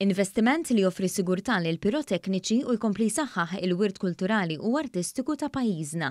Investiment li joffri sigurtà lil pirotekniċi u jkompli jsaħħaħ il-wirt kulturali u artistiku ta' pajjiżna.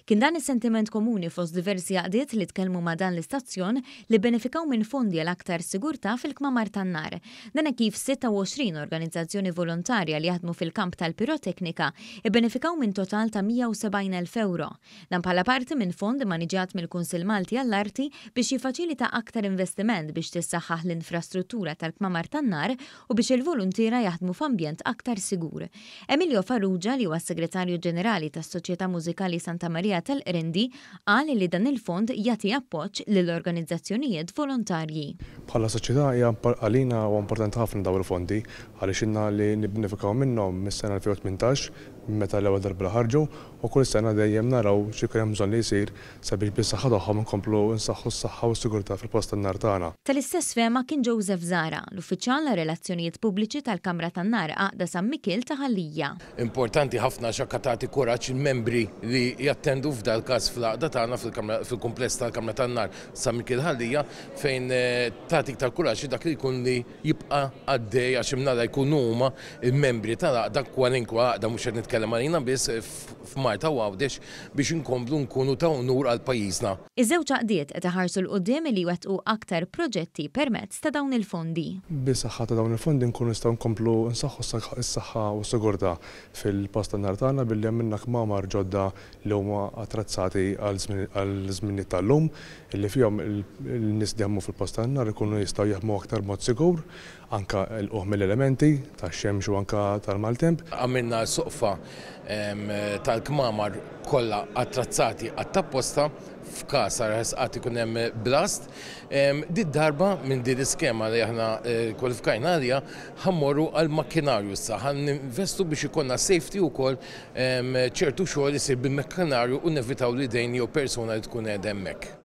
Kien dan is-sentiment komuni fost diversi għaqdiet li tkellmu ma' dan l-istazzjon li benefikaw minn fondi għal aktar sigurtà fil-Kmamar tan-Nar. Dan kif 26 organizzazzjoni volontarja li jaħdmu fil-kamp tal-piroteknika ibbenefikaw minn total ta' 170,000 euro. Dan bħala parti minn fond maniġjat mill-Kunsill Malti għall-Arti biex jifaċilita aktar investiment biex tissaħħaħ l-infrastruttura tal-Kmamar tan-Nar u biex il-volontira jaħdmu f'ambjent aktar sigur. Emilio Farrugia li huwa segretarju ġenerali tas-Soċjetà Mużikali Santa Maria tal-Qrendi qal li dan il-fond jagħti appoġġ lill-organizzazzjonijiet volontarji. Bħala soċjetà hija għalina huwa importanti ħafna dawn il-fondi għaliex inna li nibbenefikaw minnhom mis-sena 2018 meta l-ewwel darba ħarġu u kull sena dejjem naraw x'ikun hemm bżonn li jsir sabiex bis-saħħa tagħhom inkomplu nsaħħu s-saħħa u s-sigurtà fil-post tan-nar tagħna. Tal-istess fehma kien Joseph Zara, l-uffiċjal relazzjonijiet pubbliċi tal-Kamra tan-Nar Għaqda San Mikil ta' Ħallija. Importanti ħafna xakkatati kuraġġ il-membri li jattendu f'dal każ fl-Għaqda tagħna fil-kumpless tal-Kamra tan-Nar San Mikil Ħallija fejn tagħtik tal-kuraġġ dak li jkun li jibqa' għaddej għax imnara jkunu huma il-membri tal-Għaqda kwalinkwa Għaqda mhux qed nitkellem għalina biss f'Marta u Għawdex biex inkomplu nkunu ta' onur għal pajjiżna. Iż-żewġ għaqdiet qed iħarsu l-qudiem li jwettqu aktar proġetti permezz ta' dawn il-fondi. Bis-saħħa ta' dawn il-fondi nkunu nistgħu nkomplu nsaħħu s-saħħa u s-sigurtà fil-post tan-nar tagħna billi għamilna kmamar ġodda li huma attrazzati għal żminijiet tal-lum illi fihom il-nies li jaħdmu fil-post tan-nar ikunu jistgħu jaħdmu aktar mod sigur anka l-qoħ mill-elementi tax-xemx u anka tal-maltemp. Għamilna soqfa tal-kmamar kollha attrazzati għat-tapposta f'każ ħasqat ikun hemm blast. Darba minn din l-iskema li aħna kwalifikajna għalija ħammorru għal makkinarju issa ħaninvestu biex ikollna safety wkoll ċertu xogħol isir bil-makkinarju u nevitaw li dejn jew persuna li tkun qiegħda hemmhekk.